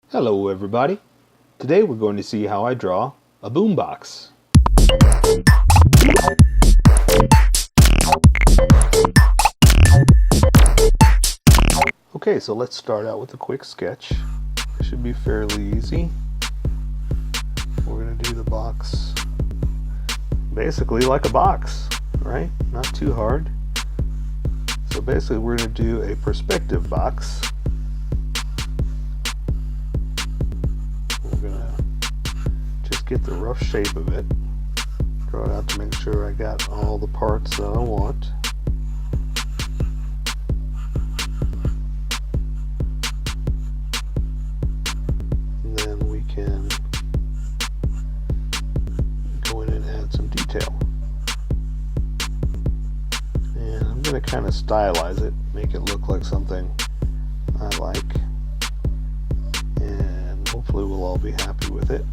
Hello everybody. Today we're going to see how I draw a boombox. Okay, so let's start out with a quick sketch. It should be fairly easy. We're going to do the box basically like a box, right? Not too hard. So basically we're going to do a perspective box. We're going to just get the rough shape of it. Draw it out to make sure I got all the parts that I want. And then we can go in and add some detail. And I'm going to kind of stylize it, make it look like something I like. And hopefully we'll all be happy with it.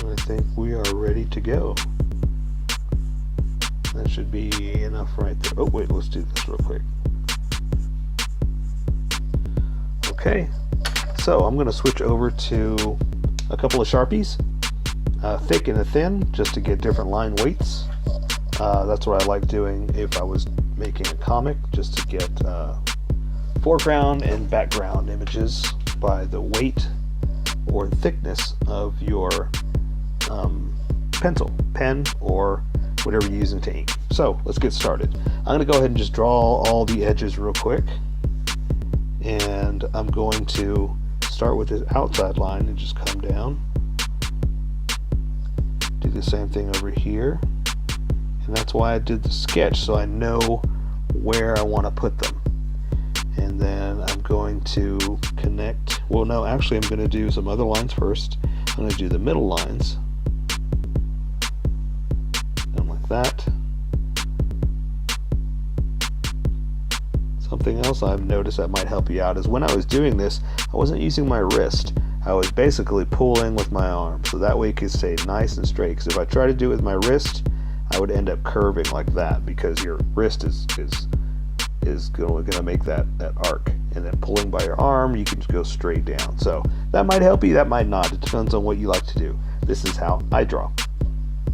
I think we are ready to go. That should be enough right there. Oh wait, let's do this real quick. Okay, so I'm going to switch over to a couple of sharpies, a thick and a thin, just to get different line weights. That's what I like doing if I was making a comic, just to get foreground and background images by the weight or thickness of your pencil, pen, or whatever you're using to ink. So let's get started. I'm going to go ahead and just draw all the edges real quick, and I'm going to start with this outside line and just come down. Do the same thing over here, and that's why I did the sketch, so I know where I want to put them. And then I'm going to connect, well no, actually I'm going to do some other lines first. I'm going to do the middle lines, and like that. Something else I've noticed that might help you out is when I was doing this, I wasn't using my wrist. I was basically pulling with my arm, so that way it could stay nice and straight. Because if I try to do it with my wrist, I would end up curving like that, because your wrist is going to make that arc. And then pulling by your arm, you can just go straight down. So that might help you, that might not. It depends on what you like to do. This is how I draw.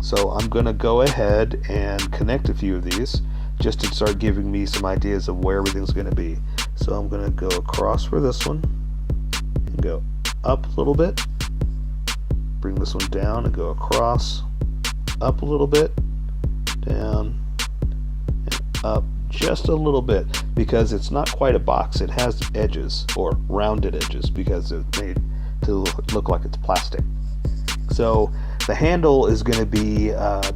So I'm going to go ahead and connect a few of these just to start giving me some ideas of where everything's going to be. So I'm going to go across for this one and go up a little bit. Bring this one down and go across, up a little bit, down, and up just a little bit, because it's not quite a box. It has edges, or rounded edges, because it's made to look like it's plastic. So the handle is going to be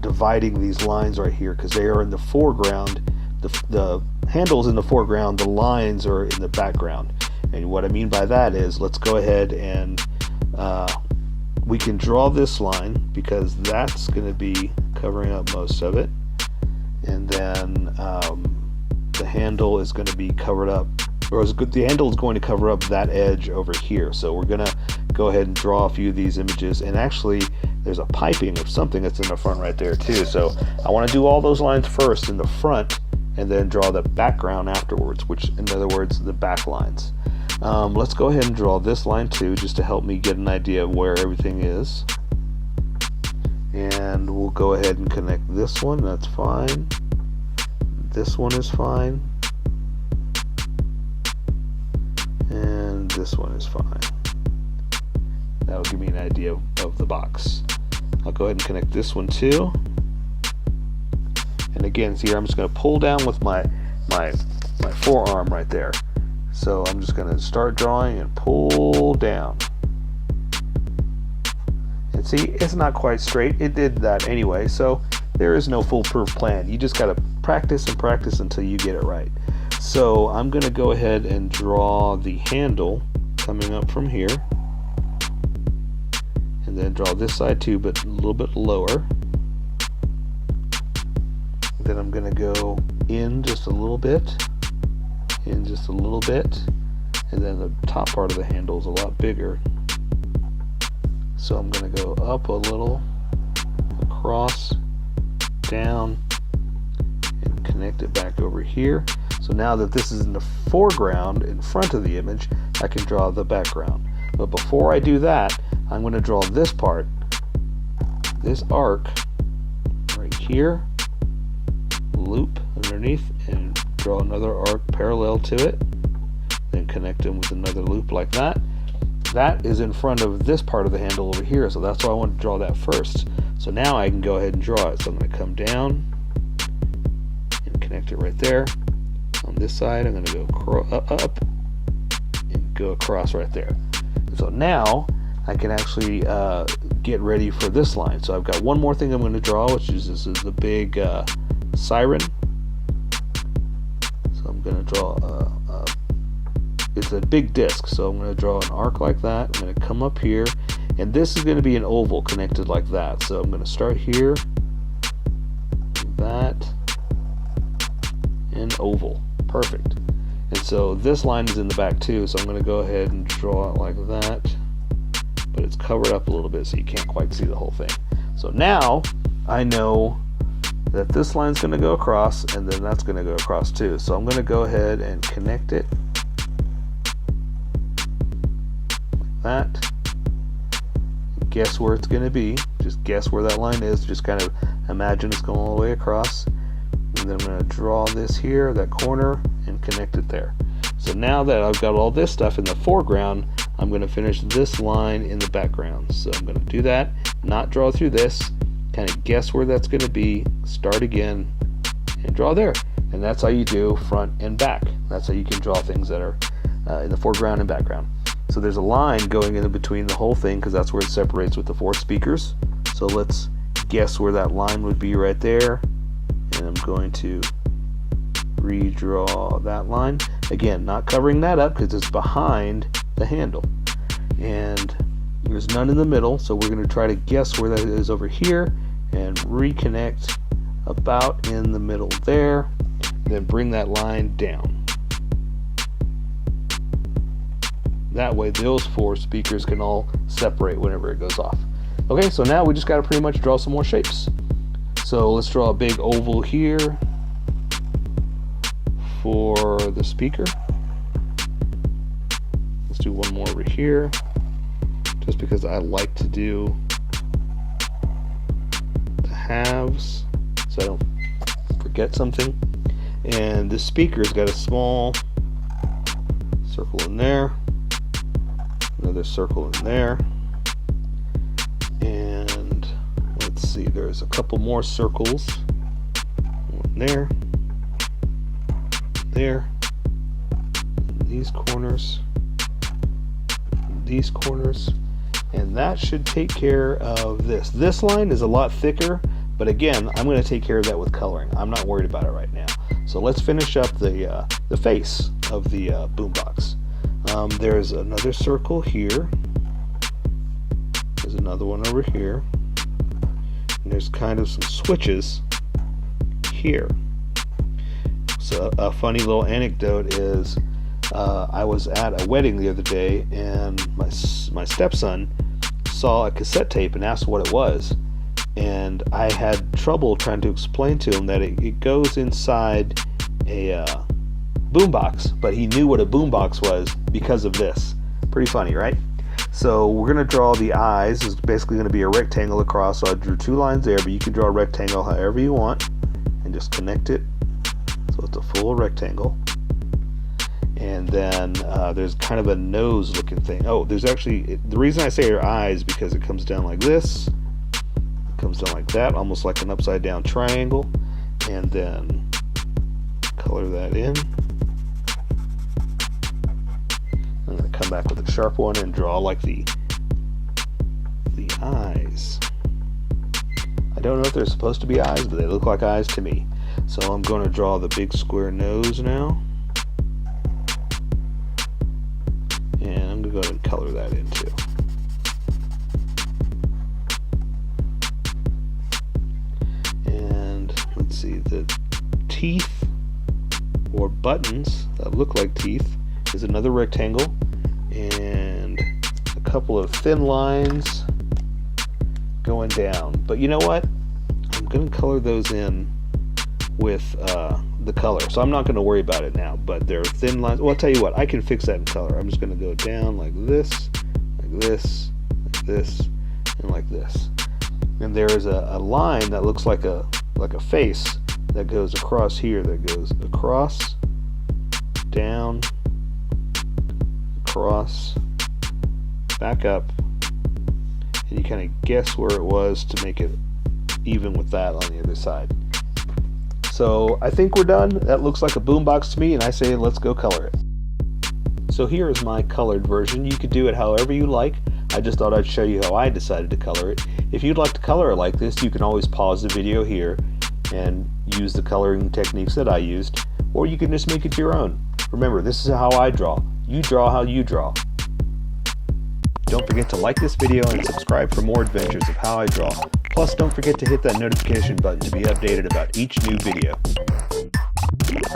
dividing these lines right here, because they are in the foreground. The handle's in the foreground, the lines are in the background. And what I mean by that is, let's go ahead and we can draw this line, because that's going to be covering up most of it. And then the handle is going to be covered up, or the handle is going to cover up that edge over here. So we're going to go ahead and draw a few of these images, and actually there's a piping of something that's in the front right there too. So I want to do all those lines first in the front, and then draw the background afterwards, which in other words the back lines. Let's go ahead and draw this line too, just to help me get an idea of where everything is. And we'll go ahead and connect this one, that's fine. This one is fine. And this one is fine. That'll give me an idea of the box. I'll go ahead and connect this one too. And again, see here, I'm just going to pull down with my forearm right there. So I'm just going to start drawing and pull down. And see, it's not quite straight. It did that anyway, so there is no foolproof plan. You just got to practice and practice until you get it right. So I'm going to go ahead and draw the handle coming up from here. And then draw this side too, but a little bit lower. Then I'm going to go in just a little bit, in just a little bit, and then the top part of the handle is a lot bigger. So I'm going to go up a little, across, down, and connect it back over here. So now that this is in the foreground in front of the image, I can draw the background. But before I do that, I'm going to draw this part, this arc right here, loop underneath, and draw another arc parallel to it, then connect them with another loop like that. That is in front of this part of the handle over here, so that's why I want to draw that first. So now I can go ahead and draw it. So I'm going to come down and connect it right there. On this side, I'm going to go up and go across right there. So now I can actually get ready for this line. So I've got one more thing I'm going to draw, which is this is the big siren. So I'm going to draw it's a big disc, so I'm going to draw an arc like that. I'm going to come up here, and this is going to be an oval connected like that. So I'm going to start here, that, and oval. Perfect. And so this line is in the back too, so I'm going to go ahead and draw it like that, but it's covered up a little bit so you can't quite see the whole thing. So now I know that this line's going to go across, and then that's going to go across too. So I'm going to go ahead and connect it like that. Guess where it's going to be. Just guess where that line is. Just kind of imagine it's going all the way across. And then I'm going to draw this here, that corner, and connect it there. So now that I've got all this stuff in the foreground, I'm going to finish this line in the background. So I'm going to do that, not draw through this, kind of guess where that's going to be, start again, and draw there. And that's how you do front and back. That's how you can draw things that are in the foreground and background. So there's a line going in between the whole thing because that's where it separates with the 4 speakers. So let's guess where that line would be right there. And I'm going to redraw that line. Again, not covering that up because it's behind the handle. And there's none in the middle, so we're going to try to guess where that is over here and reconnect about in the middle there. Then bring that line down. That way those 4 speakers can all separate whenever it goes off. Okay, so now we just got to pretty much draw some more shapes. So let's draw a big oval here for the speaker. Let's do one more over here, just because I like to do the halves so I don't forget something. And the speaker's got a small circle in there, another circle in there, and let's see, there's a couple more circles. One there, there, these corners, and that should take care of this. This line is a lot thicker, but again, I'm going to take care of that with coloring. I'm not worried about it right now. So let's finish up the face of the boombox. There's another circle here. There's another one over here. And there's kind of some switches here. So a funny little anecdote is I was at a wedding the other day, and my stepson saw a cassette tape and asked what it was. And I had trouble trying to explain to him that it goes inside a boombox, but he knew what a boombox was because of this. Pretty funny, right? So we're going to draw the eyes. It's basically going to be a rectangle across. So I drew 2 lines there, but you can draw a rectangle however you want and just connect it so it's a full rectangle. And then there's kind of a nose looking thing. Oh, there's actually, the reason I say your eyes because it comes down like this, it comes down like that, almost like an upside down triangle, and then color that in. I'm going to come back with a sharp one and draw like the eyes. I don't know if they're supposed to be eyes, but they look like eyes to me. So I'm going to draw the big square nose now. And I'm going to go ahead and color that in too. And let's see, the teeth or buttons that look like teeth is another rectangle, and a couple of thin lines going down. But you know what? I'm going to color those in with the color, so I'm not going to worry about it now. But there are thin lines. Well, I'll tell you what, I can fix that in color. I'm just going to go down like this, like this, like this, and like this. And there is a line that looks like a face that goes across here, that goes across, down, across, back up, and you kind of guess where it was to make it even with that on the other side. So I think we're done. That looks like a boombox to me, and I say let's go color it. So here is my colored version. You could do it however you like. I just thought I'd show you how I decided to color it. If you'd like to color it like this, you can always pause the video here and use the coloring techniques that I used, or you can just make it your own. Remember, this is how I draw. You draw how you draw. Don't forget to like this video and subscribe for more adventures of how I draw. Plus, don't forget to hit that notification button to be updated about each new video.